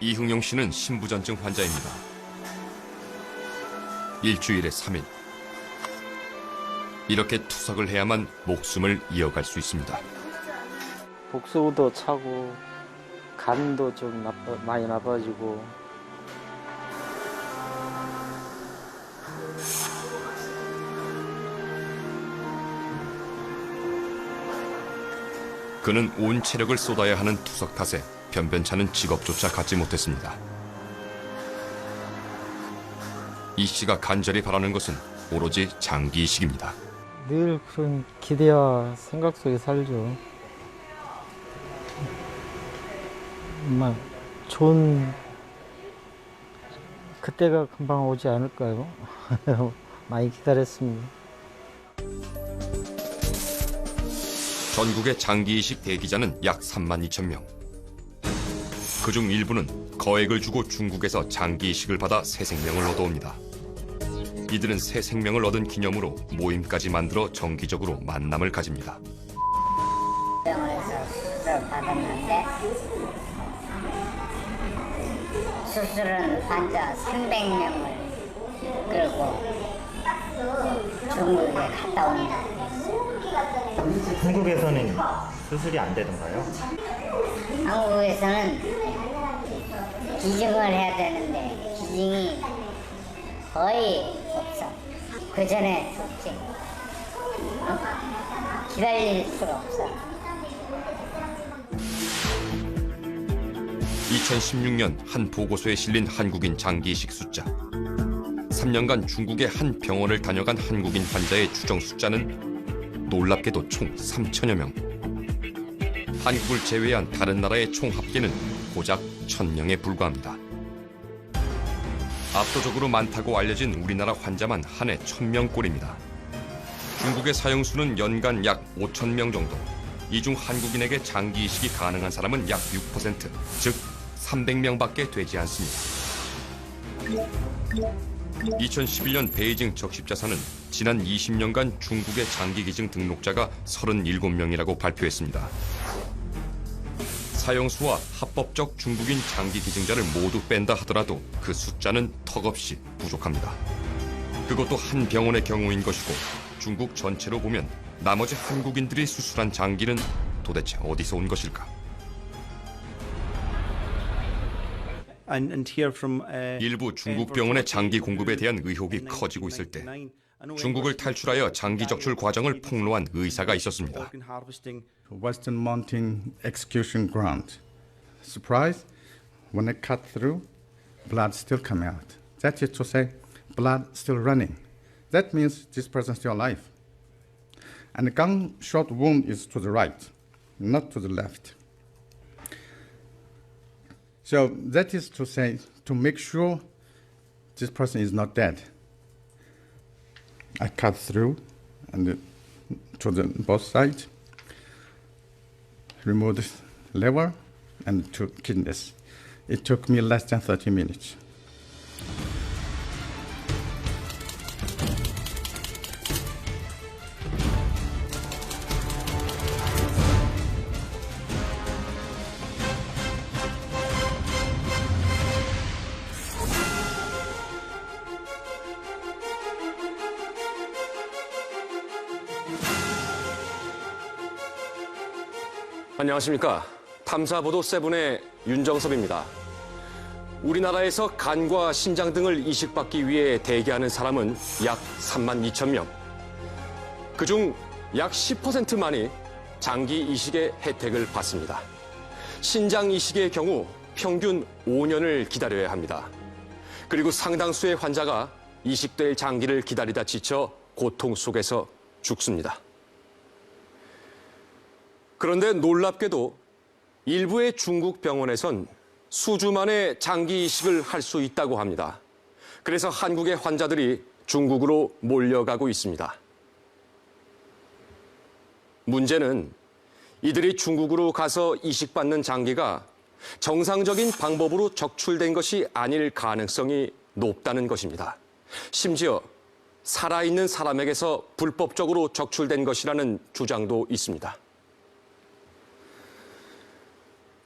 이흥용 씨는 심부전증 환자입니다. 일주일에 3일. 이렇게 투석을 해야만 목숨을 이어갈 수 있습니다. 복수도 차고 간도 좀 많이 나빠지고. 그는 온 체력을 쏟아야 하는 투석 탓에 변변찮은 직업조차 갖지 못했습니다. 이 씨가 간절히 바라는 것은 오로지 장기 이식입니다. 늘 그런 기대와 생각 속에 살죠. 정말 좋은 그때가 금방 오지 않을까요? 많이 기다렸습니다. 전국의 장기 이식 대기자는 약 32,000명. 그중 일부는 거액을 주고 중국에서 장기 이식을 받아 새 생명을 얻어옵니다. 이들은 새 생명을 얻은 기념으로 모임까지 만들어 정기적으로 만남을 가집니다. 병원에서 수술을 받았는데 수술은 환자 300명을 끌고 중국에 갔다 옵니다. 한국에서는 수술이 안 되던가요? 한국에서는 기증을 해야 되는데 기증이 거의 없어. 그 전에 죽지. 기다릴 수가 없어. 2016년 한 보고서에 실린 한국인 장기 이식 숫자. 3년간 중국의 한 병원을 다녀간 한국인 환자의 추정 숫자는 놀랍게도 총 3천여 명. 한국을 제외한 다른 나라의 총 합계는 고작 1,000명에 불과합니다. 압도적으로 많다고 알려진 우리나라 환자만 한 해 1,000명꼴입니다. 중국의 사형수는 연간 약 5,000명 정도. 이 중 한국인에게 장기 이식이 가능한 사람은 약 6%, 즉 300명밖에 되지 않습니다. 2011년 베이징 적십자사는 지난 20년간 중국의 장기 기증 등록자가 37명이라고 발표했습니다. 사형수와 합법적 중국인 장기 기증자를 모두 뺀다 하더라도 그 숫자는 턱없이 부족합니다. 그것도 한 병원의 경우인 것이고 중국 전체로 보면 나머지 한국인들이 수술한 장기는 도대체 어디서 온 것일까? 일부 중국 병원의 장기 공급에 대한 의혹이 커지고 있을 때 중국을 탈출하여 장기 적출 과정을 폭로한 의사가 있었습니다. Western mountain execution ground. Surprise, when it cut through, blood still come out. That is to say, blood still running. That means this person is still alive. And the gunshot wound is to the right, not to the left. So that is to say, to make sure this person is not dead. I cut through and to the both sides. Remove the liver and 2 kidneys. It took me less than 30 minutes. 안녕하십니까. 탐사보도 세븐의 윤정섭입니다. 우리나라에서 간과 신장 등을 이식받기 위해 대기하는 사람은 약 32,000명. 그중 약 10%만이 장기 이식의 혜택을 받습니다. 신장 이식의 경우 평균 5년을 기다려야 합니다. 그리고 상당수의 환자가 이식될 장기를 기다리다 지쳐 고통 속에서 죽습니다. 그런데 놀랍게도 일부의 중국 병원에선 수주 만에 장기 이식을 할 수 있다고 합니다. 그래서 한국의 환자들이 중국으로 몰려가고 있습니다. 문제는 이들이 중국으로 가서 이식받는 장기가 정상적인 방법으로 적출된 것이 아닐 가능성이 높다는 것입니다. 심지어 살아있는 사람에게서 불법적으로 적출된 것이라는 주장도 있습니다.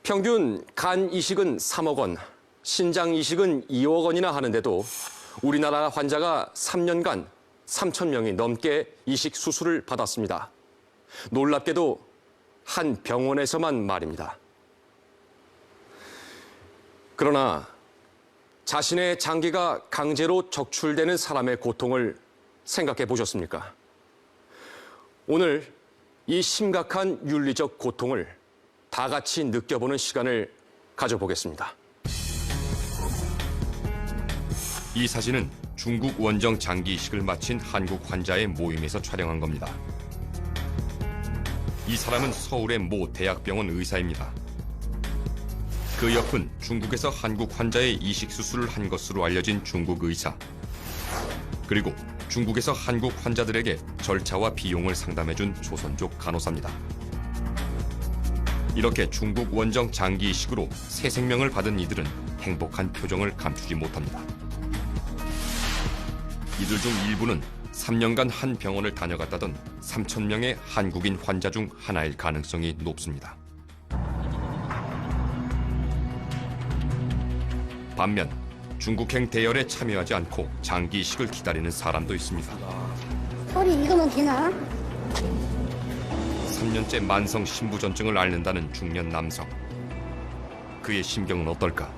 평균 간 이식은 3억 원, 신장 이식은 2억 원이나 하는데도 우리나라 환자가 3년간 3천 명이 넘게 이식 수술을 받았습니다. 놀랍게도 한 병원에서만 말입니다. 그러나 자신의 장기가 강제로 적출되는 사람의 고통을 생각해 보셨습니까? 오늘 이 심각한 윤리적 고통을 다 같이 느껴보는 시간을 가져보겠습니다. 이 사진은 중국 원정 장기 이식을 마친 한국 환자의 모임에서 촬영한 겁니다. 이 사람은 서울의 모 대학병원 의사입니다. 그 옆은 중국에서 한국 환자의 이식 수술을 한 것으로 알려진 중국 의사. 그리고 중국에서 한국 환자들에게 절차와 비용을 상담해준 조선족 간호사입니다. 이렇게 중국 원정 장기 이식으로 새 생명을 받은 이들은 행복한 표정을 감추지 못합니다. 이들 중 일부는 3년간 한 병원을 다녀갔다던 3천 명의 한국인 환자 중 하나일 가능성이 높습니다. 반면 중국행 대열에 참여하지 않고 장기 이식을 기다리는 사람도 있습니다. 허리 이거만 되나? 3년째 만성 신부전증을 앓는다는 중년 남성. 그의 심경은 어떨까?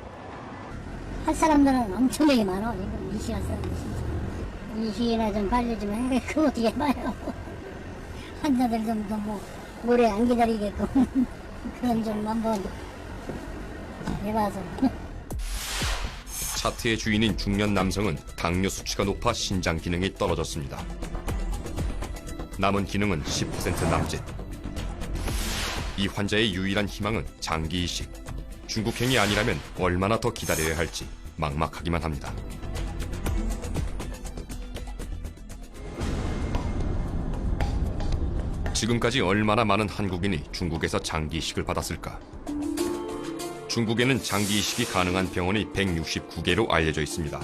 할 사람들은 엄청나게 많아. 지금 이식할 사람들 진짜. 이식이나 좀 관리 좀 해. 그거 어떻게 해봐요. 환자들 좀 뭐 오래 안 기다리게끔 그런 좀 한번 해봐서. 차트의 주인인 중년 남성은 당뇨 수치가 높아 신장 기능이 떨어졌습니다. 남은 기능은 10% 남짓. 이 환자의 유일한 희망은 장기 이식. 중국행이 아니라면 얼마나 더 기다려야 할지 막막하기만 합니다. 지금까지 얼마나 많은 한국인이 중국에서 장기 이식을 받았을까? 중국에는 장기 이식이 가능한 병원이 169개로 알려져 있습니다.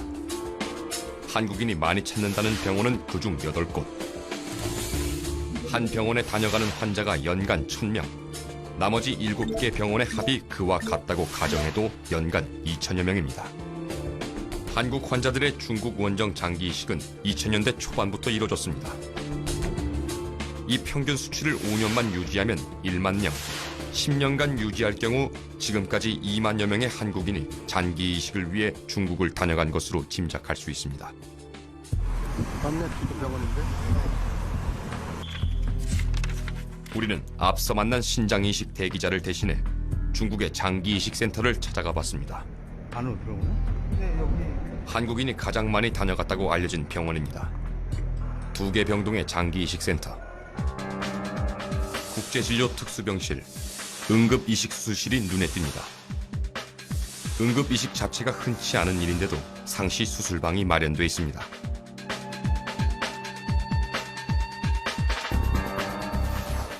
한국인이 많이 찾는다는 병원은 그중 8곳. 한 병원에 다녀가는 환자가 연간 1,000명. 나머지 7개 병원의 합이 그와 같다고 가정해도 연간 2천여 명입니다. 한국 환자들의 중국 원정 장기 이식은 2000년대 초반부터 이뤄졌습니다. 이 평균 수치를 5년만 유지하면 1만 명, 10년간 유지할 경우 지금까지 2만여 명의 한국인이 장기 이식을 위해 중국을 다녀간 것으로 짐작할 수 있습니다. 우리는 앞서 만난 신장 이식 대기자를 대신해 중국의 장기 이식 센터를 찾아가 봤습니다. 안으로 들어오네? 한국인이 가장 많이 다녀갔다고 알려진 병원입니다. 2개 병동의 장기 이식 센터, 국제진료 특수병실, 응급이식수술실이 눈에 띕니다. 응급이식 자체가 흔치 않은 일인데도 상시 수술방이 마련돼 있습니다.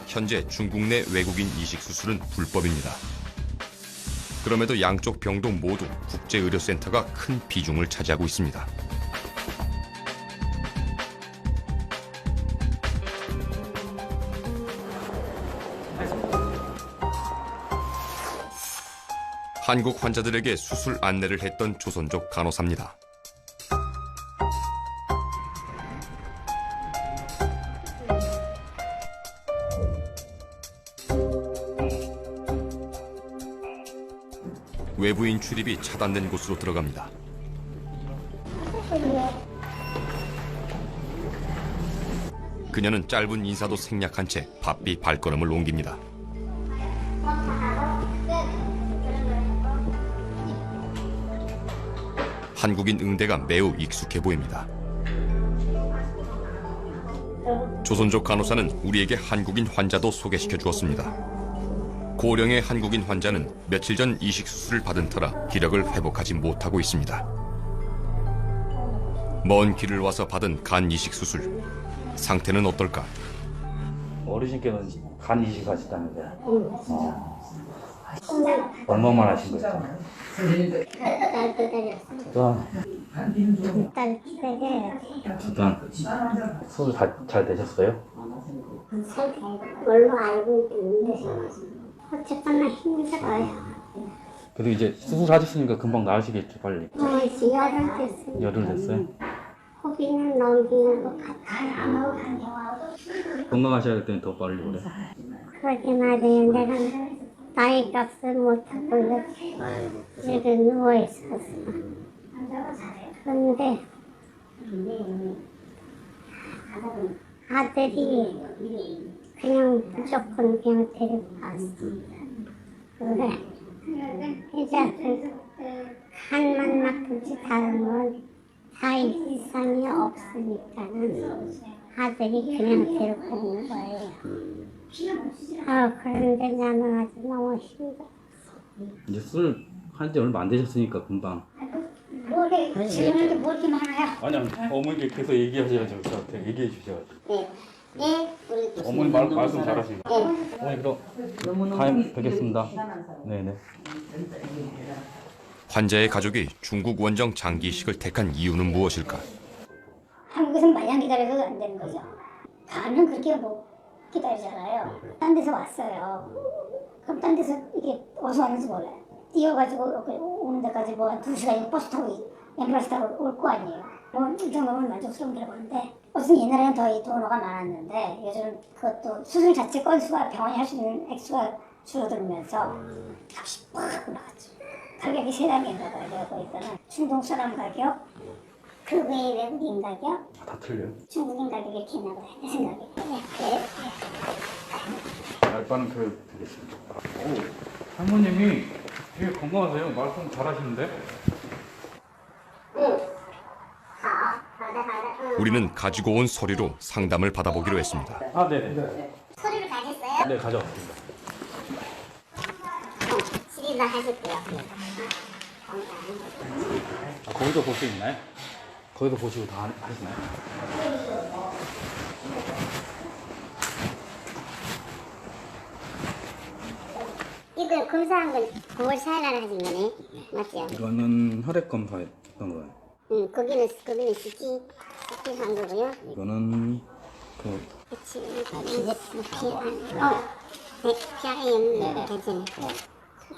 현재 중국 내 외국인 이식 수술은 불법입니다. 그럼에도 양쪽 병동 모두 국제의료센터가 큰 비중을 차지하고 있습니다. 한국 환자들에게 수술 안내를 했던 조선족 간호사입니다. 외부인 출입이 차단된 곳으로 들어갑니다. 그녀는 짧은 인사도 생략한 채 바삐 발걸음을 옮깁니다. 한국인 응대가 매우 익숙해 보입니다. 조선족 간호사는 우리에게 한국인 환자도 소개시켜 주었습니다. 고령의 한국인 환자는 며칠 전 이식 수술을 받은 터라 기력을 회복하지 못하고 있습니다. 먼 길을 와서 받은 간 이식 수술. 상태는 어떨까? 어르신께는 간 이식하셨다는데. 얼마만 하신 거죠? 두단 수술 잘 되셨어요? 뭘로 알고 있는데 어쨌거나 힘들어요. 그래도 이제 수술하셨으니까 금방 나으시겠죠, 빨리. 이제 열흘 됐어요. 열흘 됐어요? 호비는 넘기는 것 같아요. 건강하셔야 될 때는 더 빨리 오래. 그러긴 하네요. 내가 나이 값을 못하고 이렇게 누워있었어. 그런데 아들이 그냥 무조건 그냥 데리고 왔습니다. 그래. 이제 한만 나쁘지 다른 건 사이 이상이 없으니까는 아들이 그냥 데리고 온 거예요. 그런데 나는 아주 너무 힘들어. 이제 술 한 지 얼마 안 되셨으니까 금방. 지금도 뭐 이렇게 많아요? 아니, 어머니께 계속 얘기하셔야죠. 저한테 얘기해 주셔야죠. 네. 어머니 말씀 잘하시고. 어머니 그럼 다음에 뵙겠습니다. 네네. 환자의 가족이 중국 원정 장기 이식을 택한 이유는 무엇일까? 한국에서는 마냥 기다려서 안 되는 거죠. 가면 그렇게 못 기다리잖아요. 딴 데서 왔어요. 그럼 딴 데서 이게 어디서 왔는지 몰라요. 뛰어가지고 오는 데까지 뭐 한 2시간 버스 타고 앰뷸런스 타고 올 거 아니에요. 뭐 이 정도면 만족스러운 건데 무슨 옛날에는 더 이 도로가 많았는데 요즘은 그것도 수술 자체 건수가 병원이 할 수 있는 액수가 줄어들면서 값이 팍 올라갔죠. 가격이 세 단계인가 봐요. 거기서는 중동 사람 가격, 그 외에 외국인 가격, 다 틀려요. 중국인 가격이 이렇게 있나 봐요. 내 생각에. 네. 알바는 교육 드리겠습니다. 오, 할머님이 되게 건강하세요. 말씀 잘하시는데? 우리는 가지고 온 서류로 상담을 받아보기로 했습니다. 아, 네네. 서류를 가졌어요? 네, 가져왔습니다. 질의를 하실게요. 아, 거기서 볼 수 있나요? 거기서 보시고 다 하시나요? 이거 검사한 건 9월 4일 날 하신 거네. 맞죠? 이거는 혈액 검사했던 거예요. 거기는 CT 한 거고요. 이거는 피아에 괜찮아요.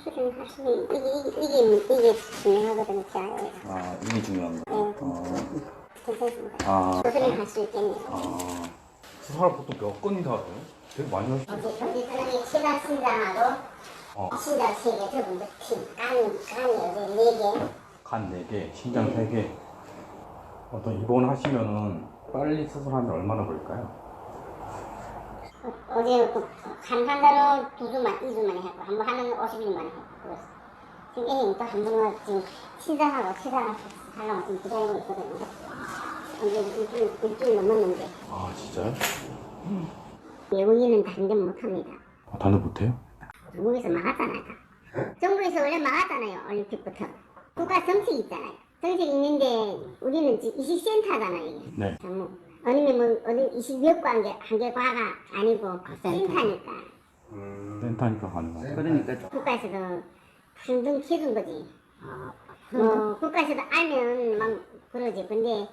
수술을 하시면 이게 중요하거든요. 피아에. 아, 이게 중요한 거. 괜찮습니다. 아, 수술을 할 수 있겠네요. 수술 보통 몇 건이나 하세요? 되게 많이 하시죠? 어디 시간 신장하고 신장 3개, 저분도 간이 이제 4개. 간 4개, 신장 3개. 어떤 입원하시면은 빨리 수술하면 얼마나 걸릴까요? 어제 간 환자로 2주 만에 했고 한 번 하면 50일 만에 했고 지금 애는 또한 번은 지금 치사하고 하려고 지금 기다리고 있거든요. 이제 일주일 넘었는데 아, 진짜요? 외국인은 다른 데 못합니다. 아, 다들 못해요? 중국에서 막았잖아요. 중국에서 원래 막았잖아요. 올림픽부터. 국가 정책이 있잖아요. 정책이 있는데 우리는 이식센터잖아요. 이게. 네. 아니면 뭐 어디 이식여과 한계과가 아니고 센터니까. 센터니까 가능하죠. 그러니까 국가에서도 평등 키워준 거지. 뭐 국가에서도 알면 막 그러지. 근데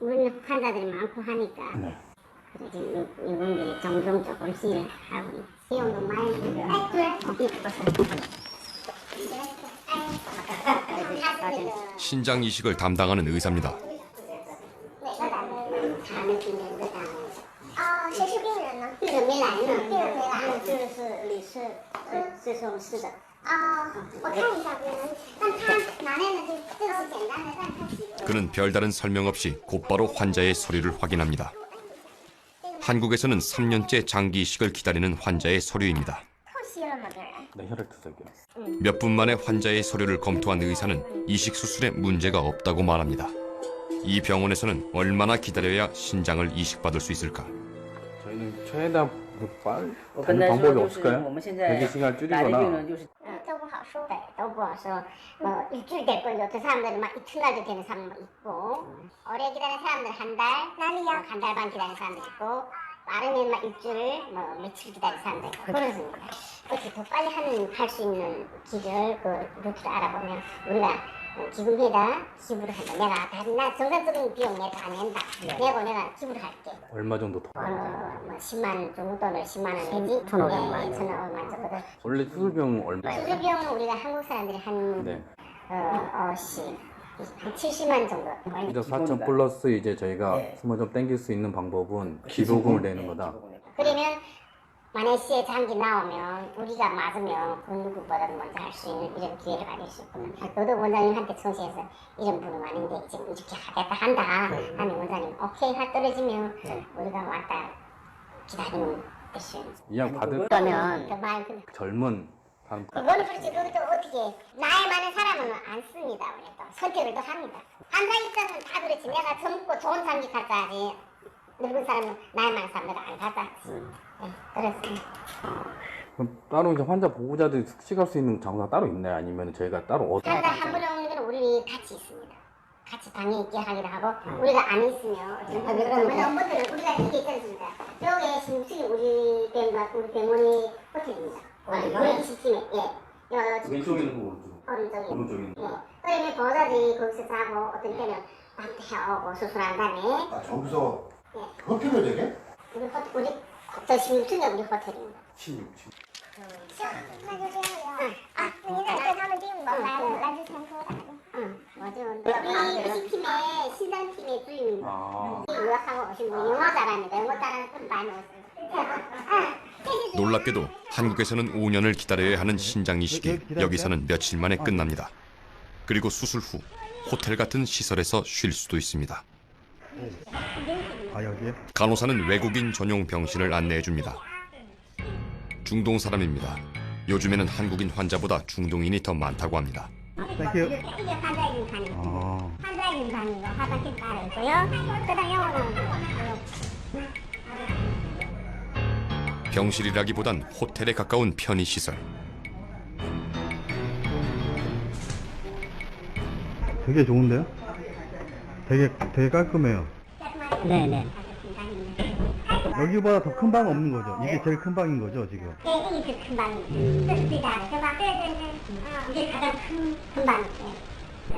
우리는 환자들이 많고 하니까. 네. 그래 지금 이분들이 종종 조금씩 하고 비용도 많이 신장 이식을 담당하는 의사입니다. 谁是病人呢？病人没来呢。病人没来，这个是李氏，这是我们市的。我看一下病人，但他拿来的这个是简单的，但他细。 그는 별다른 설명 없이 곧바로 환자의 서류를 확인합니다. 한국에서는 3년째 장기 이식을 기다리는 환자의 서류입니다. 네, 혈액 투석이요. 몇 분 만에 환자의 서류를 검토한 의사는 이식 수술에 문제가 없다고 말합니다. 이 병원에서는 얼마나 기다려야 신장을 이식받을 수 있을까? 저희는 최대한 빨리 다른 방법이 없을까요? 대기 시간 줄이거나. 都不好说的，都不好说。뭐 일주일 됐고 요새 사람들은 막 이틀날도 되는 사람 있고 오래 기다리는 사람들 한 달, 난리야. 한 달 반 기다리는 사람들 있고 빠르면 막 일주일, 뭐 며칠 기다리는 사람들 있고 그렇습니다. 그렇게 더 빨리 할 수 있는 기절 그 루트를 알아보면 우리가 기금에다 기부를 한다. 나 정상적인 비용 내가 다 낸다. 내가 기부를 할게. 얼마 정도 더? 뭐 10만 정도는 10만 원 내지. 1,500만. 1,500만 정도. 원래 수술비용 얼마? 수술비용은 우리가 한국 사람들이 한 네. 한 70만 정도. 이제 4천 플러스 이제 저희가 숨을 좀 땡길 수 있는 방법은 기부금을 내는 거다. 그러면 만약에 장기 나오면 우리가 맞으면 그 누구보다도 먼저 할 수 있는 이런 기회를 가질 수 있구나. 너도 원장님한테 청시해서 이런 분은 많은데 지금 이렇게 하겠다 한다 하면 원장님 오케이 하 떨어지면 우리가 왔다 기다리면 됐어요. 이양 받을 그러면 그말 젊은 사람 그거는 그렇지. 그것도 어떻게 나이 많은 사람은 안 씁니다. 원래 또 선택을 또 합니다. 환자 입장은 다 그렇지. 내가 젊고 좋은 장기 갖다 하지. 늙은 사람은 나이 많은 사람들 안 갖다 하지. 네, 그렇습니다. 그럼 따로 이제 환자 보호자들이 숙식할 수 있는 장소가 따로 있나요? 아니면 저희가 따로 어디? 환자 한 번에 오는 건 우리 같이 있습니다. 같이 방에 있게 하기도 하고 우리가 안 있으면 그러면 업무들은 우리가 이게 있지 않습니까? 여기 신입수이 우리 병원이 호텔입니다. 우리 20팀에 예. 왼쪽에 있는 거 오른쪽에. 오른쪽에 있는 예. 그러면 보호자들이 거기서 자고 어떤 때는 밥도 해오고 수술한 다음에 저기서 호텔을 되게? 우리 저 신입수이 우리 호텔입니다. 16층. 맞아. 우리 20팀에 신상팀의 주임입니다. 아. 유학하고 오신 분 영어 잘합니다. 영어 잘하는 분 많이 오세요. 놀랍게도 한국에서는 5년을 기다려야 하는 신장 이식이 여기서는 며칠 만에 끝납니다. 그리고 수술 후 호텔 같은 시설에서 쉴 수도 있습니다. 아, 여기에? 간호사는 외국인 전용 병실을 안내해 줍니다. 중동 사람입니다. 요즘에는 한국인 환자보다 중동인이 더 많다고 합니다. 땡큐. 이게 환자인 방이고 환자인 방이고 화장실 따로 있고요. 그다음 영어는 병실이라기보단 호텔에 가까운 편의시설. 되게 좋은데요? 되게 깔끔해요. 네네. 여기보다 더 큰 방 없는 거죠? 이게 제일 큰 방인 거죠, 지금? 네, 이게 큰 방입니다. 이게 가장 큰 방이에요.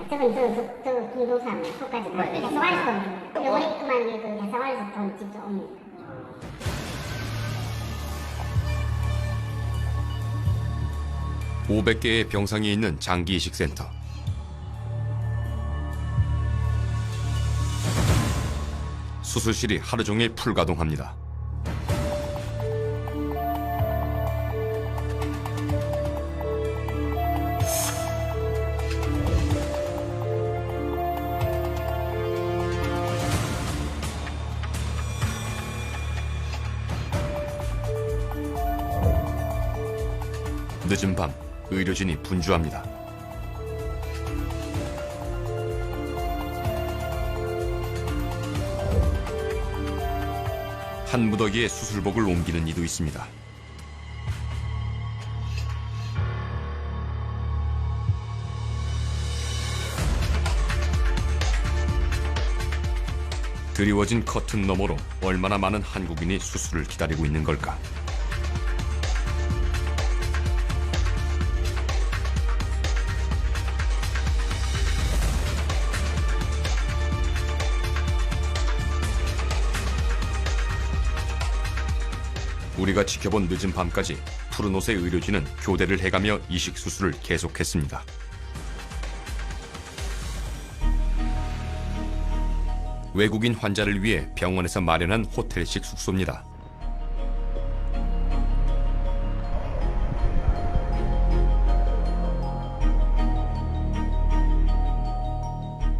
저건 중도사는 속까지 해상활에서 옵니다. 병원에 그만 그 해상활에서 돈 직접 옵니다. (500개의) 병상이 있는 장기 이식 센터. 수술실이 하루 종일 풀가동합니다. 늦은 밤 의료진이 분주합니다. 한 무더기에 수술복을 옮기는 이도 있습니다. 드리워진 커튼 너머로 얼마나 많은 한국인이 수술을 기다리고 있는 걸까? 우리가 지켜본 늦은 밤까지 푸른 옷의 의료진은 교대를 해가며 이식 수술을 계속했습니다. 외국인 환자를 위해 병원에서 마련한 호텔식 숙소입니다.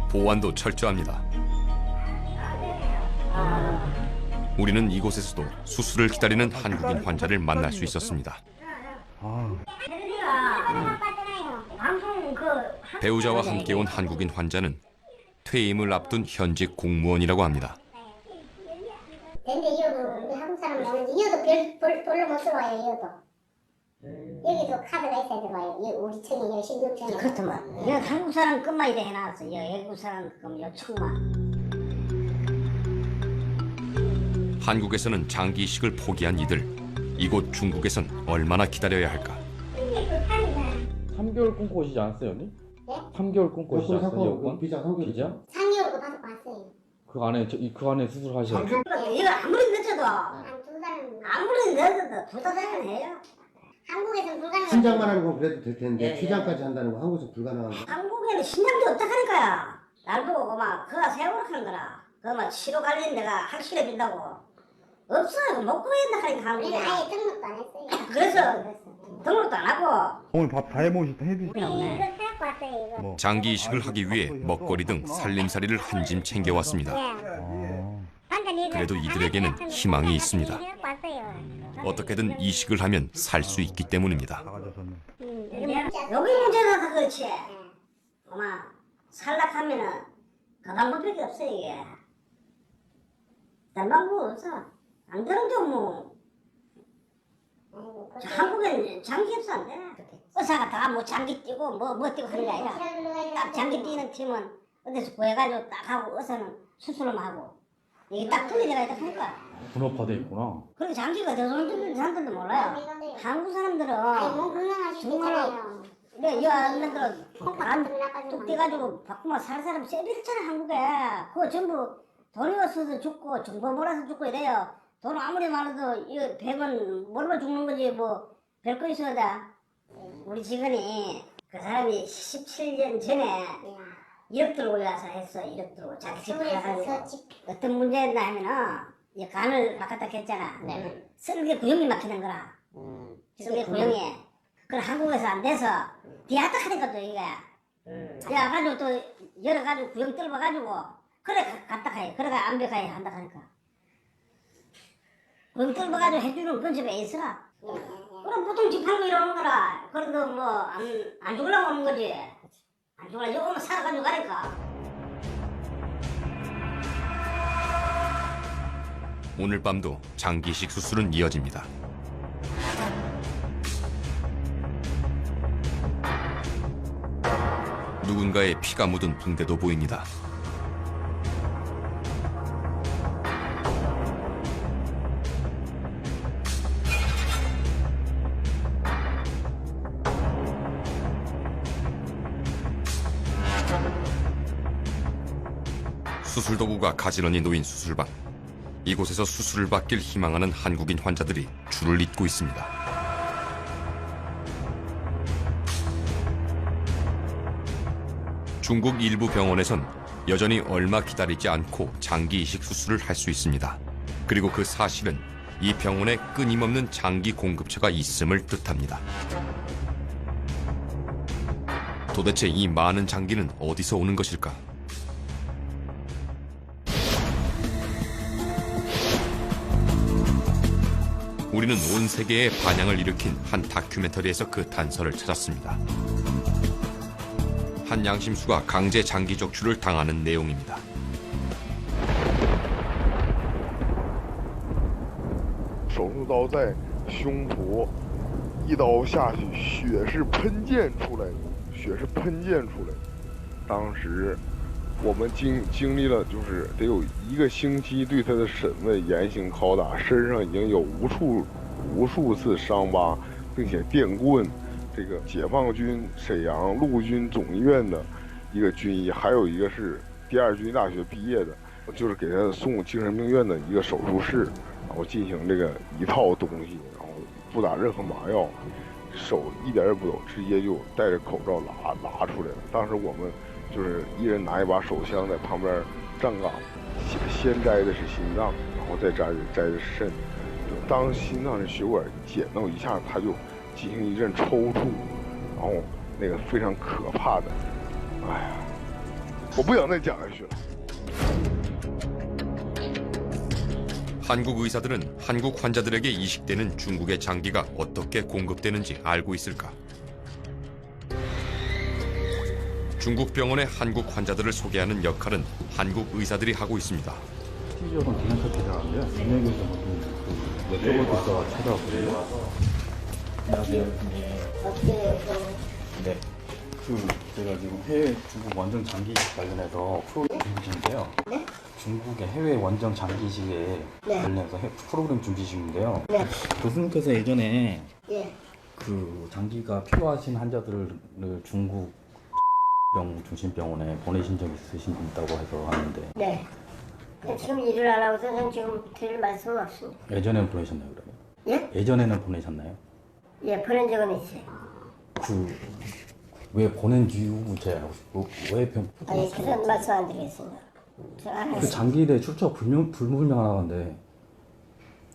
보안도 철저합니다. 우리는 이곳에서도 수술을 기다리는 한국인 환자를 만날 수 있었습니다. 배우자와 함께 온 한국인 환자는 퇴임을 앞둔 현직 공무원이라고 합니다. 근데 이어도 우리 한국 사람 나오는데 이어도 별로 못 써와요. 이어도 여기도 카드가 있어야 들어와요. 우리 층이 신경증이 그렇더만. 이거 한국 사람 끝만 이래 해놨어. 이거 외국 사람 그럼 요 층만. 한국에서는 장기 이식을 포기한 이들, 이곳 중국에선 얼마나 기다려야 할까? 3개월 끊고 오시지 않았어요, 언니? 네? 3개월 끊고 여권 시작했어요. 사고 여권? 비자 3개월. 비자? 3개월 받았어요. 그 안에 수술하셔야 이거 아무리 늦어도 한두 달은 아무리 늦어도 2달은 해요. 한국에서는 불가능해요. 신장만 하는 건 그래도 될 텐데 예, 예. 피장까지 한다는 건 한국에서 불가능한 거. 한국에는 신장도 어떡하니까요. 날 보고 그만 그가 세월을 하는 거라. 그만 치료 관리는 내가 확실해 준다고. 없어요. 못 구해야 하니까 한국에. 우리는 아예 등록도 안 했어요. 그래서 등록도 안 하고. 오늘 밥 다 해먹으셨다 해드시. 이거 해갖고 왔어요 이거. 장기 이식을 하기 위해 먹거리 등 살림살이를 한 짐 챙겨왔습니다. 그래도 이들에게는 희망이 있습니다. 어떻게든 이식을 하면 살 수 있기 때문입니다. 여기 문제가 그렇지. 엄마 살락하면은 그 방법밖에 없어 이게. 다른 방법 없어. 안 되는데 뭐. 한국엔 장기 없어 안 돼. 의사가 다 뭐 장기 뛰고 뭐 뛰고 하는 게 아니라 딱 장기 뛰는 팀은 어디서 구해가지고 딱 하고 의사는 수술을 하고 이게 딱 분리돼가 있다 하니까. 분업화돼 있구나. 그리고 장기가 더 좋은 사람들도 몰라요. 한국 사람들은 아니 몸 건강하시잖아요. 이 아줌마들은 뚝 떼가지고 바꾸면 살 사람 세비있잖아 한국에. 그거 전부 돈이 없어서 죽고 정보 몰아서 죽고 이래요. 돈 아무리 많아도 이거 100원 몰고 죽는 거지 뭐 별거 있어야 돼. 우리 직원이 그 사람이 17년 전에 1억 들고 와서 했어. 1억 들고 자기 집 가가지고 어떤 문제였나 하면은 이 간을 바꿨다 했잖아. 설계 구형이 막히는 거라. 설계 구형이. 그걸 한국에서 안 돼서 뒤하다 하니까 또 이게 그래가지고 또 열어가지고 구형 뚫어가지고 그래 갔다 가요. 그래가 안 벽가야 한다 하니까 구형 뚫어가지고 해주는 그런 집에 있어라. 그럼 보통 집 팔고 이러는 거라. 그래도 뭐 안 죽으려고 오는 거지. 안 죽으려고 요거만 살아가지고 가니까. 오늘 밤도 장기 이식 수술은 이어집니다. 누군가의 피가 묻은 붕대도 보입니다. 수술 도구가 가지런히 놓인 수술방. 이곳에서 수술을 받길 희망하는 한국인 환자들이 줄을 잇고 있습니다. 중국 일부 병원에선 여전히 얼마 기다리지 않고 장기 이식 수술을 할 수 있습니다. 그리고 그 사실은 이 병원에 끊임없는 장기 공급처가 있음을 뜻합니다. 도대체 이 많은 장기는 어디서 오는 것일까? 우리는 온 세계에 반향을 일으킨 한 다큐멘터리에서 그 단서를 찾았습니다. 한 양심수가 강제 장기 적출을 당하는 내용입니다.手术刀在胸脯，一刀下去，血是喷溅出来的，血是喷溅出来的。当时我们经历了，就是得有1个星期对他的审问、严刑拷打，身上已经有无数次伤疤，并且电棍。这个解放军沈阳陆军总医院的一个军医，还有一个是第2军医大学毕业的，就是给他送精神病院的一个手术室，然后进行这个一套东西，然后不打任何麻药，手一点也不抖，直接就戴着口罩拿出来了。当时我们就是一人拿一把手枪在旁边站岗，先摘的是心脏，然后再摘的是肾。当心脏的血管剪到一下，他就进行一阵抽搐，然后那个非常可怕的，哎呀，我不想再讲下去了。 한국 의사들은 한국 환자들에게 이식되는 중국의 장기가 어떻게 공급되는지 알고 있을까? 중국 병원의 한국 환자들을 소개하는 역할은 한국 의사들이 하고 있습니다. 시리얼은 기념사태를 하는데요. 분명히서 뭐좀 여쭤볼 거 있어 찾아왔거든요. 안녕하세요. 네. 제가 지금 해외 중국 원정 장기 이식 관련해서 프로그램 준비 중인데요. 네? 중국의 해외 원정 장기 이식에 네. 관련해서 프로그램 준비 중인데요. 네. 교수님께서 예전에 예. 그 장기가 필요하신 환자들을 중국 중심병원에 보내신 적 있다고 해서 하는데 네. 지금 일을 안 하고서는 지금 드릴 말씀은 없습니다. 예전에는 보내셨나요 그러면? 예? 예전에는 보내셨나요? 예, 보낸 적은 있어요. 왜 보낸 이유 제가 왜 아니, 그런 말씀 안 드리겠습니다. 제가 안 그 했어요. 장기 내 출처가 불분명하다는데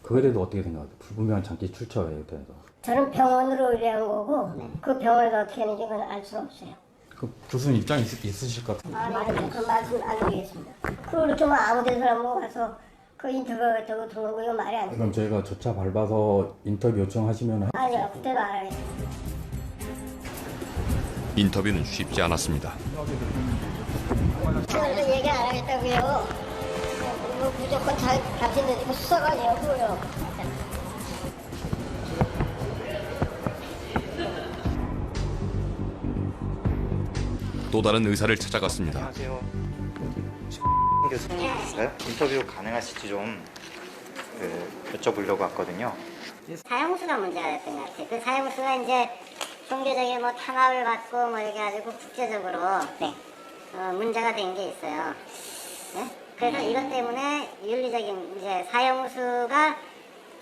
그거에 대해서 어떻게 생각하세요? 불분명한 장기 출처에 대해서. 저는 병원으로 의뢰한 거고 그 병원에서 어떻게 하는지 그건 알 수가 없어요. 그 교수님 입장이 있으실 것 같은데. 아니, 그 말씀 안 드리겠습니다. 그걸 좀 아무 데서나 뭐 가서 그 인터뷰 같은 거 듣는 거 이거 말이 안 돼요. 그럼 저희가 조차 밟아서 인터뷰 요청하시면 아니요, 그때도 안 하겠습니다. 인터뷰는 쉽지 않았습니다. 저는 얘기 안 하겠다고요. 뭐 무조건 당신들 이거 수사가 아니고요. 또 다른 의사를 찾아갔습니다. 안녕하세요. 교수님 있어요? 인터뷰 가능하실지 좀 여쭤보려고 왔거든요. 사형수가 문제가 됐던 것 같아요. 그 사형수가 이제 종교적인 뭐 탄압을 받고 뭐 이렇게 가지고 국제적으로 문제가 된 게 있어요. 네? 그래서 이것 때문에 윤리적인 이제 사형수가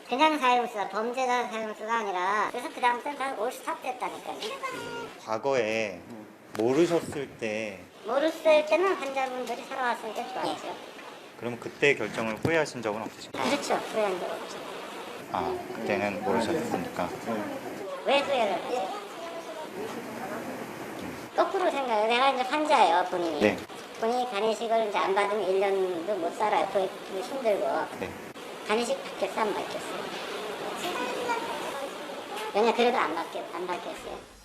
그냥 사형수가 범죄자 사형수가 아니라 그래서 그 다음부터는 다 올 스탑됐다니까요. 과거에 모르셨을 때는 환자분들이 살아왔으니까 좋았죠. 그럼 그때 결정을 후회하신 적은 없으신가요? 그렇죠. 후회한 적 없죠. 아, 그때는 모르셨으니까. 왜 후회를 하죠? 거꾸로 생각해요. 내가 이제 환자예요, 본인이. 네. 본인이 간이식을 이제 안 받으면 1년도 못 살아요. 그게 힘들고. 네. 간이식 받겠어, 안 받겠어요? 왜냐, 그래도 안 받겠어요.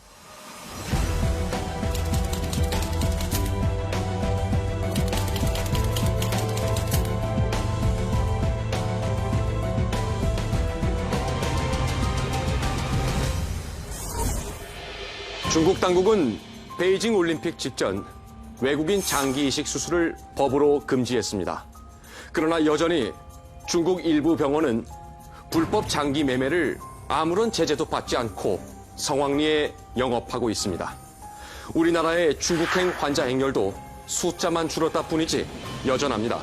중국 당국은 베이징 올림픽 직전 외국인 장기 이식 수술을 법으로 금지했습니다. 그러나 여전히 중국 일부 병원은 불법 장기 매매를 아무런 제재도 받지 않고 성황리에 영업하고 있습니다. 우리나라의 중국행 환자 행렬도 숫자만 줄었다 뿐이지 여전합니다.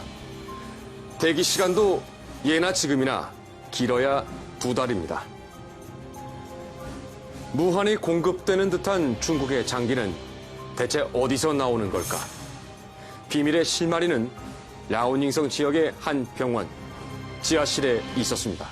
대기 시간도 예나 지금이나 길어야 2달입니다. 무한히 공급되는 듯한 중국의 장기는 대체 어디서 나오는 걸까? 비밀의 실마리는 랴오닝성 지역의 한 병원 지하실에 있었습니다.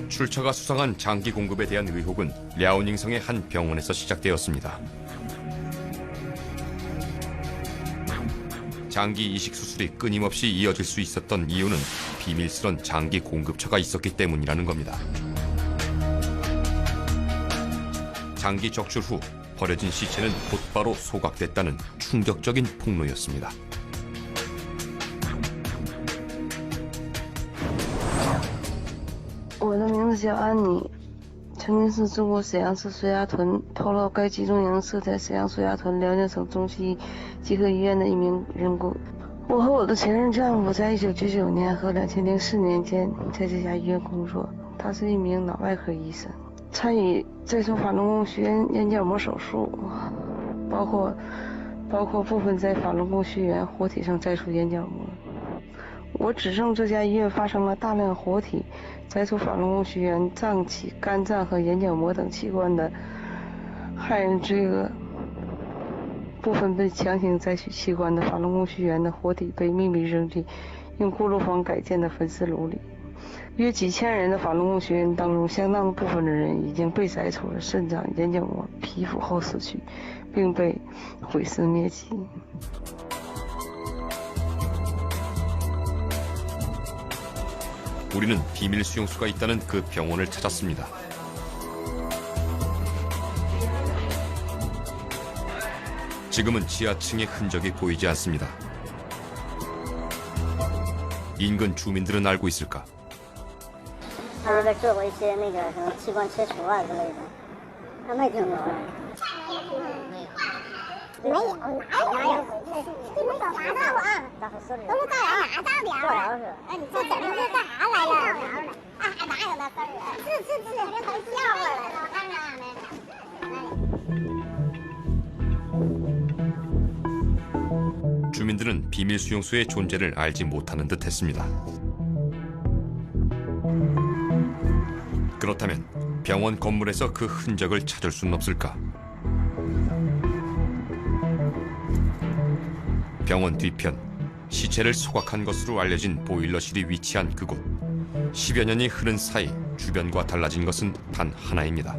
출처가 수상한 장기 공급에 대한 의혹은 랴오닝성의 한 병원에서 시작되었습니다. 장기 이식 수술이 끊임없이 이어질 수 있었던 이유는 비밀스런 장기 공급처가 있었기 때문이라는 겁니다. 장기 적출 후 버려진 시체는 곧바로 소각됐다는 충격적인 폭로였습니다.我的名字叫安妮，曾经是中国沈阳市水崖屯透露该集中营设在沈阳水崖屯辽宁省中西集合医院的一名人工。我和我的前任丈夫在1999年和2004年间在这家医院工作，他是一名脑外科医生，参与再生法轮功学员眼角膜手术，包括部分在法轮功学员活体上摘除眼角膜。我指证这家医院发生了大量活体摘除法轮功学员脏器、肝脏和眼角膜等器官的害人罪恶。部分被强行摘取器官的法轮功学员的活体被秘密扔进用锅炉房改建的焚尸炉里。约几千人的法轮功学员当中，相当部分的人已经被摘除了肾脏、眼角膜、皮肤后死去，并被毁尸灭迹。 우리는 비밀 수용소가 있다는 그 병원을 찾았습니다. 지금은 지하층의 흔적이 보이지 않습니다. 인근 주민들은 알고 있을까? 他们在做过一些那个什么器官切除啊之类的，他没听过。没有，哪有？你们干啥呢？都是干啥的？这怎么是干啥来了？哪有那事儿啊？是，人都笑话了，看看没？ 주민들은 비밀 수용소의 존재를 알지 못하는 듯했습니다. 그렇다면 병원 건물에서 그 흔적을 찾을 수는 없을까? 병원 뒤편, 시체를 소각한 것으로 알려진 보일러실이 위치한 그곳. 10여 년이 흐른 사이 주변과 달라진 것은 단 하나입니다.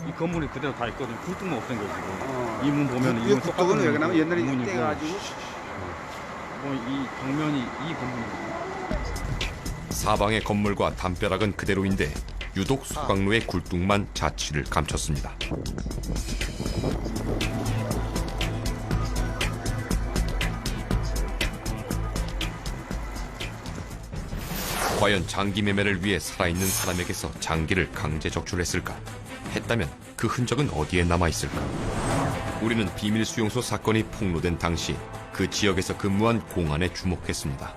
이 건물이 그대로 다 있거든요. 굴뚝만 없앤 거지. 이 문 보면 이 문 똑같은 왜 그러냐면 옛날에 문이고, 떼가지고 이 벽면이 이 건물이고. 사방의 건물과 담벼락은 그대로인데 유독 소각로의 굴뚝만 자취를 감췄습니다. 과연 장기 매매를 위해 살아있는 사람에게서 장기를 강제 적출했을까? 했다면 그 흔적은 어디에 남아있을까? 우리는 비밀 수용소 사건이 폭로된 당시 그 지역에서 근무한 공안에 주목했습니다.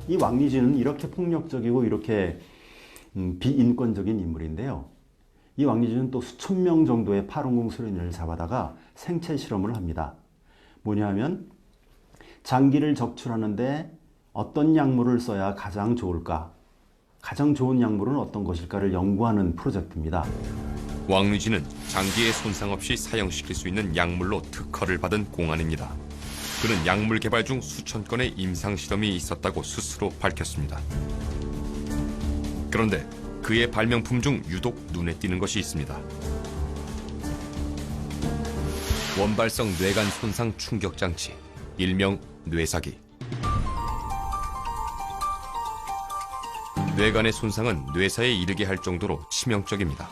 이 왕리진은 이렇게 폭력적이고 이렇게 비인권적인 인물인데요. 이 왕리진은 또 수천 명 정도의 파룬궁 소년을 잡아다가 생체 실험을 합니다. 뭐냐 하면 장기를 적출하는데 어떤 약물을 써야 가장 좋을까? 가장 좋은 약물은 어떤 것일까를 연구하는 프로젝트입니다. 왕리진은 장기에 손상 없이 사용시킬 수 있는 약물로 특허를 받은 공안입니다. 그는 약물 개발 중 수천 건의 임상 실험이 있었다고 스스로 밝혔습니다. 그런데 그의 발명품 중 유독 눈에 띄는 것이 있습니다. 원발성 뇌간 손상 충격 장치, 일명 뇌사기. 뇌간의 손상은 뇌사에 이르게 할 정도로 치명적입니다.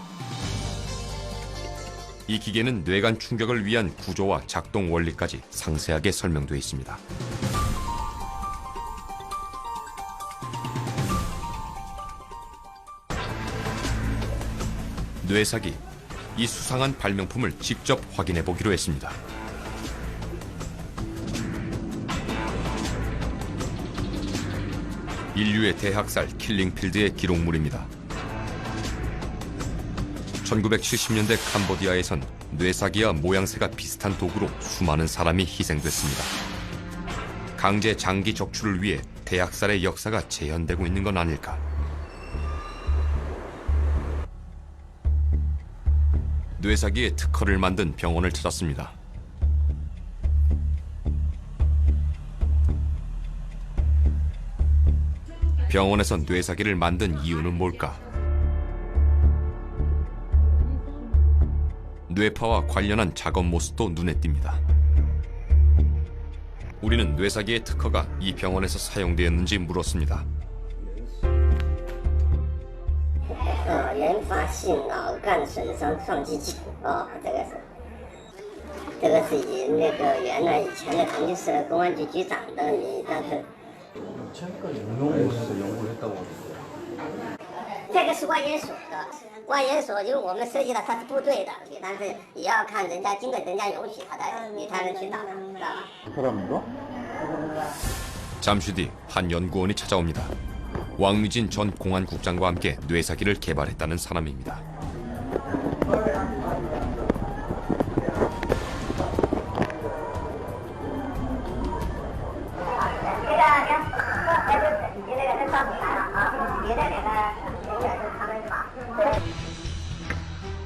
이 기계는 뇌간 충격을 위한 구조와 작동 원리까지 상세하게 설명되어 있습니다. 뇌사기, 이 수상한 발명품을 직접 확인해 보기로 했습니다. 인류의 대학살 킬링필드의 기록물입니다. 1970년대 캄보디아에선 뇌사기와 모양새가 비슷한 도구로 수많은 사람이 희생됐습니다. 강제 장기 적출을 위해 대학살의 역사가 재현되고 있는 건 아닐까? 뇌사기의 특허를 만든 병원을 찾았습니다. 병원에서 뇌사기를 만든 이유는 뭘까? 뇌파와 관련한 작업 모습도 눈에 띕니다. 우리는 뇌사기의 특허가 이 병원에서 사용되었는지 물었습니다. 原发性脑干损伤抗击剂这个是那个原来以前的肯定是公安局局长的，但是这个是万研所的，万研所就是我们涉及到他是部队的，但是也要看人家经过人家允许他才能去打，知道吧？ 사람인가? 잠시 뒤 한 연구원이 찾아옵니다. 왕리진 전 공안국장과 함께 뇌사기를 개발했다는 사람입니다.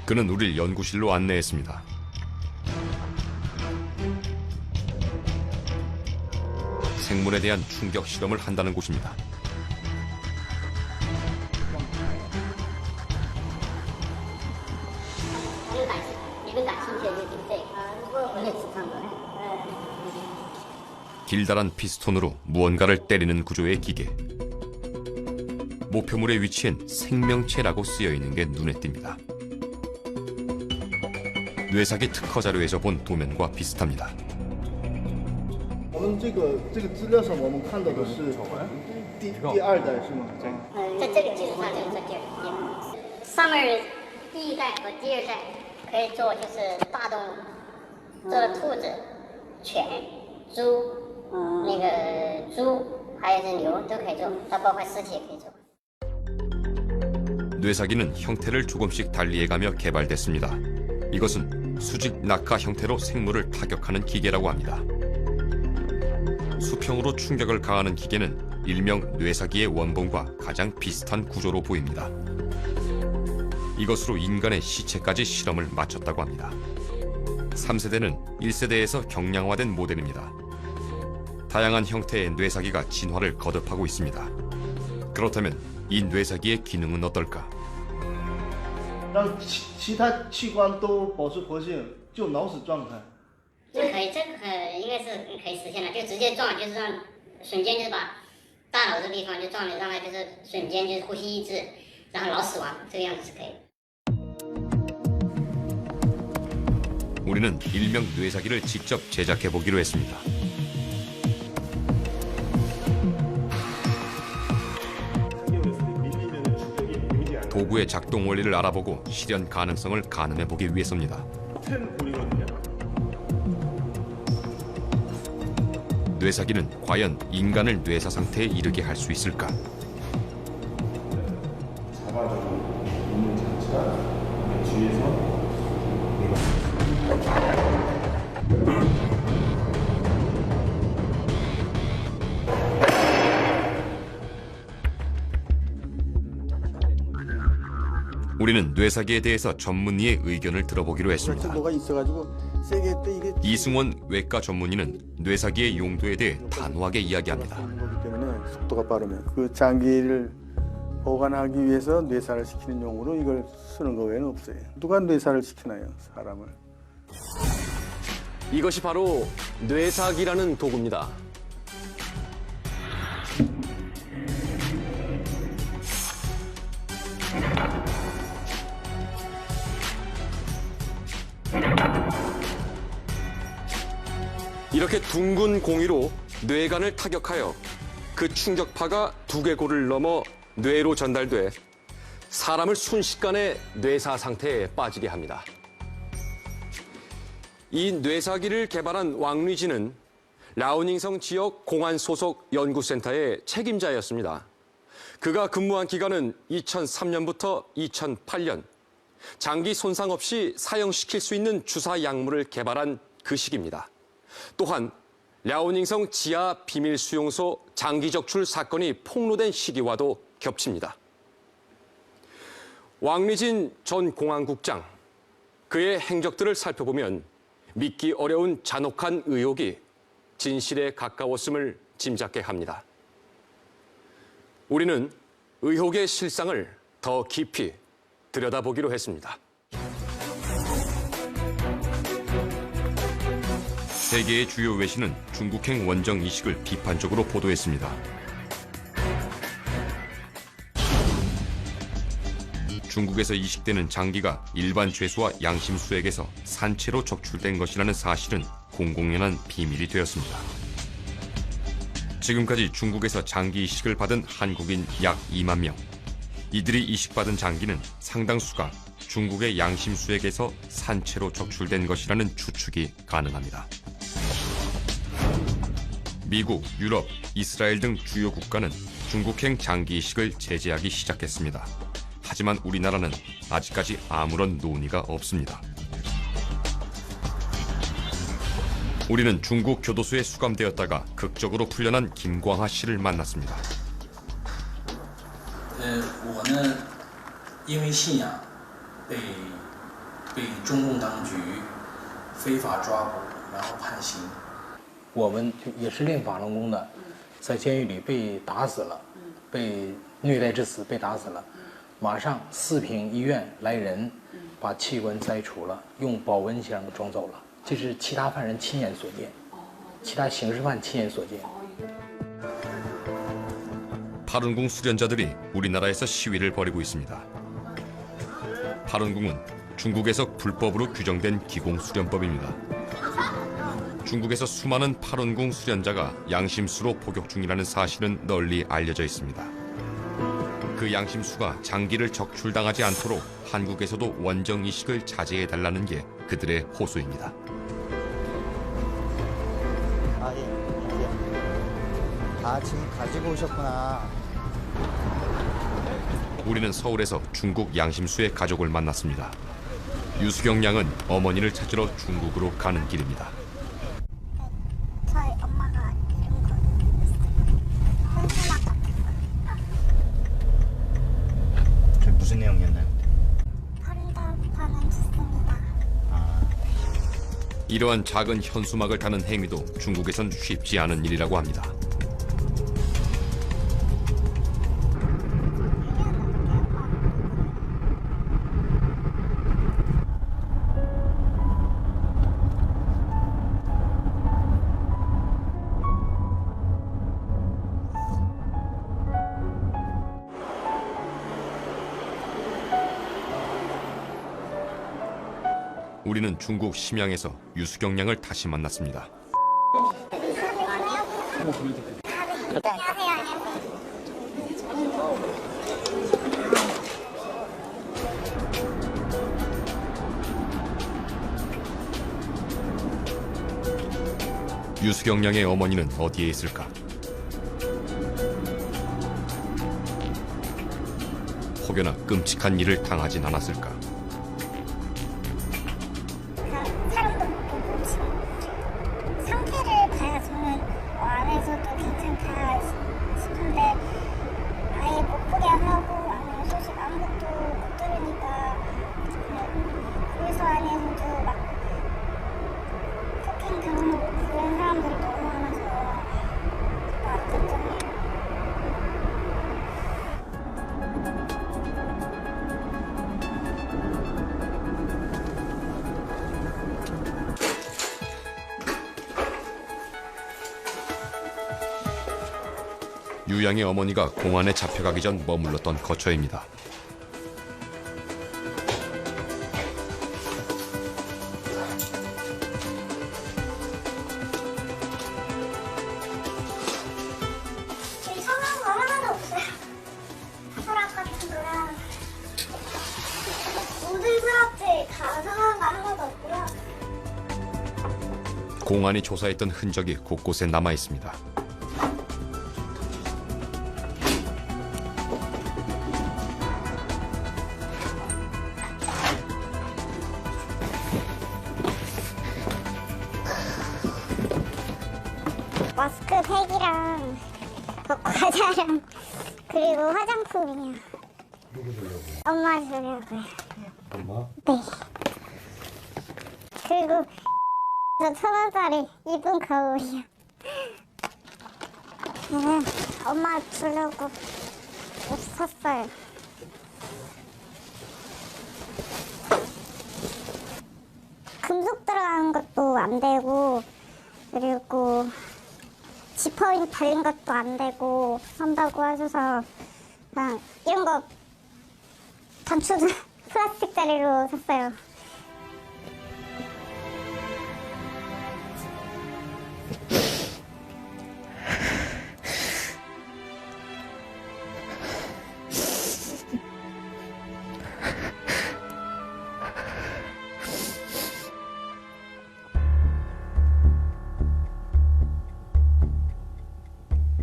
그는 우리를 연구실로 안내했습니다. 생물에 대한 충격 실험을 한다는 곳입니다. 길다란 피스톤으로 무언가를 때리는 구조의 기계. 목표물의 위치엔 생명체라고 쓰여 있는 게 눈에 띕니다. 뇌사기 특허 자료에서 본 도면과 비슷합니다. 我们这个资料上我们看到的是第二代是吗？在这个基础上就是说第二代，上面第一代和第二代可以做就是大动物，做兔子、犬、猪，那个猪还有是牛都可以做，它包括尸体也可以做。 뇌사기는 형태를 조금씩 달리해가며 개발됐습니다. 이것은 수직 낙하 형태로 생물을 타격하는 기계라고 합니다. 수평으로 충격을 가하는 기계는 일명 뇌사기의 원본과 가장 비슷한 구조로 보입니다. 이것으로 인간의 시체까지 실험을 마쳤다고 합니다. 3세대는 1세대에서 경량화된 모델입니다. 다양한 형태의 뇌사기가 진화를 거듭하고 있습니다. 그렇다면 이 뇌사기의 기능은 어떨까? 让其他器官都保持活性，就脑死状态。这可以，这个应该是可以实现的，就直接撞，就是让瞬間就是把大脑这地方就撞了，让它就是瞬间就是呼吸抑制，然后脑死亡，这个样子是可以。 우리는 일명 뇌사기를 직접 제작해 보기로 했습니다. 도구의 작동 원리를 알아보고 실현 가능성을 가늠해 보기 위해서입니다. 뇌사기는 과연 인간을 뇌사 상태에 이르게 할 수 있을까? 잡아주고 있는 자체가 뒤에서 우리는 뇌사기에 대해서 전문의의 의견을 들어보기로 했습니다. 뭐가 있어가지고 세게 때 이게 이승원 외과 전문의는 뇌사기의 용도에 대해 단호하게 이야기합니다. 거기 때문에 속도가 빠르면 그 장기를 보관하기 위해서 뇌사를 시키는 용으로 이걸 쓰는 거 외에는 없어요. 누가 뇌사를 시키나요, 사람을? 이것이 바로 뇌사기라는 도구입니다. 이렇게 둥근 공이로 뇌관을 타격하여 그 충격파가 두개골을 넘어 뇌로 전달돼 사람을 순식간에 뇌사 상태에 빠지게 합니다. 이 뇌사기를 개발한 왕리진은 라오닝성 지역 공안 소속 연구센터의 책임자였습니다. 그가 근무한 기간은 2003년부터 2008년, 장기 손상 없이 사용시킬 수 있는 주사 약물을 개발한 그 시기입니다. 또한 랴오닝성 지하 비밀 수용소 장기 적출 사건이 폭로된 시기와도 겹칩니다. 왕리진 전 공안국장, 그의 행적들을 살펴보면 믿기 어려운 잔혹한 의혹이 진실에 가까웠음을 짐작케 합니다. 우리는 의혹의 실상을 더 깊이 들여다보기로 했습니다. 세계의 주요 외신은 중국행 원정 이식을 비판적으로 보도했습니다. 중국에서 이식되는 장기가 일반 죄수와 양심수에게서 산채로 적출된 것이라는 사실은 공공연한 비밀이 되었습니다. 지금까지 중국에서 장기 이식을 받은 한국인 약 2만 명. 이들이 이식받은 장기는 상당수가 중국의 양심수에게서 산채로 적출된 것이라는 추측이 가능합니다. 미국, 유럽, 이스라엘 등 주요 국가는 중국행 장기 이식을 제재하기 시작했습니다. 하지만 우리나라는 아직까지 아무런 논의가 없습니다. 우리는 중국 교도소에 수감되었다가 극적으로 풀려난 김광하 씨를 만났습니다. 我呢，因为信仰被中共当局非法抓捕，然后判刑。我们也是练法轮功的，在监狱里被打死了，被虐待致死，被打死了。马上四平医院来人，把器官摘除了，用保温箱装走了。这是其他犯人亲眼所见，其他刑事犯亲眼所见。 파룬궁 수련자들이 우리나라에서 시위를 벌이고 있습니다. 파룬궁은 중국에서 불법으로 규정된 기공수련법입니다. 중국에서 수많은 팔원궁 수련자가 양심수로 복역 중이라는 사실은 널리 알려져 있습니다. 그 양심수가 장기를 적출당하지 않도록 한국에서도 원정이식을 자제해달라는 게 그들의 호소입니다. 아, 예. 아, 지금 가지고 오셨구나. 우리는 서울에서 중국 양심수의 가족을 만났습니다. 유수경 양은 어머니를 찾으러 중국으로 가는 길입니다. 저희 엄마가 이런 거 현수막 같은 거. 무슨 내용이었나요? 버린다고는 좋습니다. 이러한 작은 현수막을 다는 행위도 중국에선 쉽지 않은 일이라고 합니다. 우리는 중국 심양에서 유수경 양을 다시 만났습니다. 유수경 양의 어머니는 어디에 있을까? 혹여나 끔찍한 일을 당하진 않았을까? 사람도 못 보고 지금 상태를 봐야 저는 안에서도 괜찮다 싶은데 아예 못 보게 하고 아니면 소식 아무것도 못 들으니까 그래서 안에서도 막 폭행 당하고 그런 사람들이 너무 많아서 막 걱정해요. 유양의 어머니가 공안에 잡혀가기 전 머물렀던 거처입니다. 이상한 거 하나도 없어요. 서랍 같은 거랑 모든 서랍들 다 상한 거 하나도 없고요. 공안이 조사했던 흔적이 곳곳에 남아 있습니다. 마스크팩이랑 과자랑 그리고 화장품이요. 엄마 주려고요. 엄마? 네. 그리고 저 1,000원짜리 이쁜 거울이요. 얘는 엄마 주려고 샀어요. 금속 들어간 것도 안 되고 그리고 지퍼 달린 것도 안 되고 한다고 하셔서 그냥 이런 거 단추도 플라스틱 자리로 샀어요.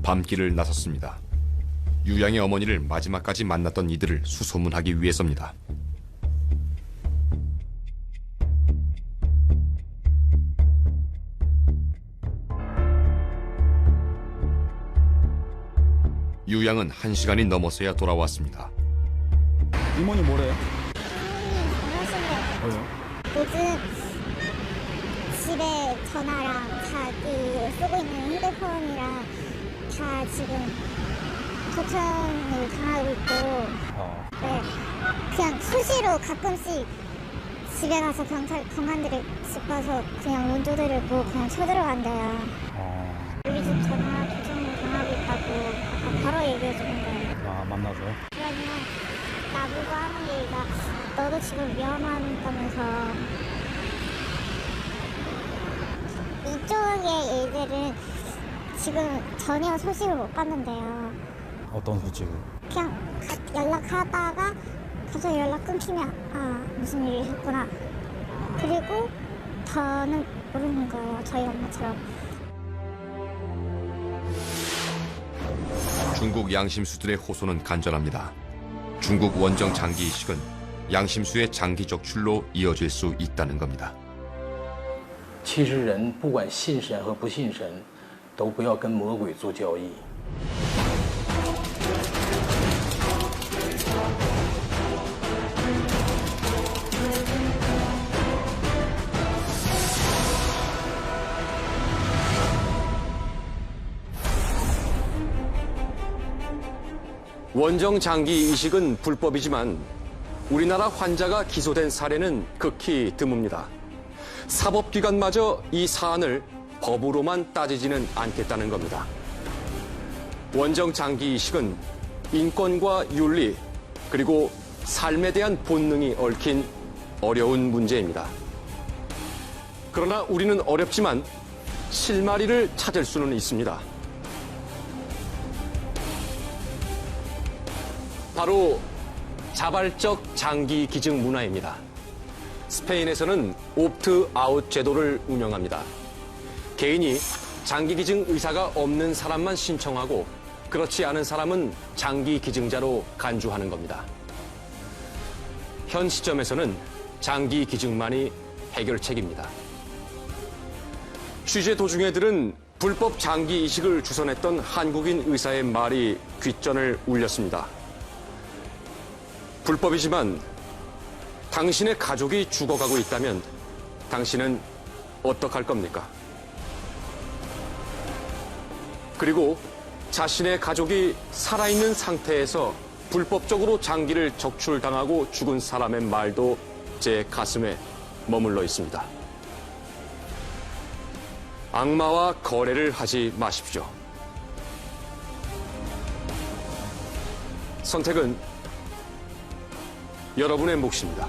밤길을 나섰습니다. 유양의 어머니를 마지막까지 만났던 이들을 수소문하기 위해서입니다. 유양은 1시간이 넘어서야 돌아왔습니다. 이모니 뭐래요? 뭐요? 요즘 집에 전화랑 자기 쓰고 있는 핸드폰이랑 다 지금 도청을 당하고 있고 네, 그냥 수시로 가끔씩 집에 가서 경관들이 집 가서 그냥 문도 들고 그냥 쳐들어간대요. 우리 집 전화 도청을 당하고 있다고 바로 얘기해 주는 거예요. 아, 만나서요? 그러면 나보고 하는 얘기가 너도 지금 위험하다면서 이쪽의 일들은 지금 전혀 소식을 못 받는데요. 어떤 소식을? 그냥 연락하다가 갑자기 연락 끊기면 아 무슨 일이 있었구나. 그리고 더는 모르는 거예요. 저희 엄마처럼. 중국 양심수들의 호소는 간절합니다. 중국 원정 장기 이식은 양심수의 장기 적출로 이어질 수 있다는 겁니다. 其实人不管信神和不信神，都不要跟魔鬼做交易。 원정 장기 이식은 불법이지만 우리나라 환자가 기소된 사례는 극히 드뭅니다. 사법기관마저 이 사안을 법으로만 따지지는 않겠다는 겁니다. 원정 장기 이식은 인권과 윤리 그리고 삶에 대한 본능이 얽힌 어려운 문제입니다. 그러나 우리는 어렵지만 실마리를 찾을 수는 있습니다. 바로 자발적 장기 기증 문화입니다. 스페인에서는 옵트아웃 제도를 운영합니다. 개인이 장기 기증 의사가 없는 사람만 신청하고 그렇지 않은 사람은 장기 기증자로 간주하는 겁니다. 현 시점에서는 장기 기증만이 해결책입니다. 취재 도중에 들은 불법 장기 이식을 주선했던 한국인 의사의 말이 귓전을 울렸습니다. 불법이지만 당신의 가족이 죽어가고 있다면 당신은 어떡할 겁니까? 그리고 자신의 가족이 살아있는 상태에서 불법적으로 장기를 적출당하고 죽은 사람의 말도 제 가슴에 머물러 있습니다. 악마와 거래를 하지 마십시오. 선택은 여러분의 몫입니다.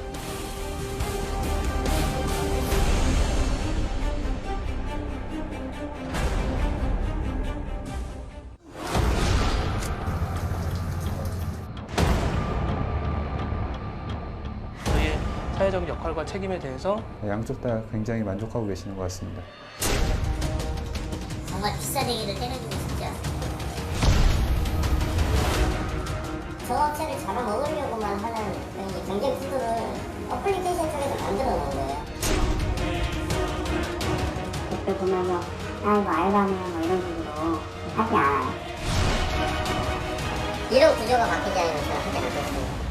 저희의 사회적 역할과 책임에 대해서 양쪽 다 굉장히 만족하고 계시는 것 같습니다. 정말 비싼 얘기를 때려주고 싶지 않습니다. 저 업체를 잡아먹으려고만 하는 경쟁 구도를 어플리케이션 쪽에서 만들어 놓은 거예요. 댓글 보면서 아 이거 알바네 뭐 이런 식으로 하지 않아요. 이런 구조가 바뀌지 않으면 저는 하지 않겠습니다.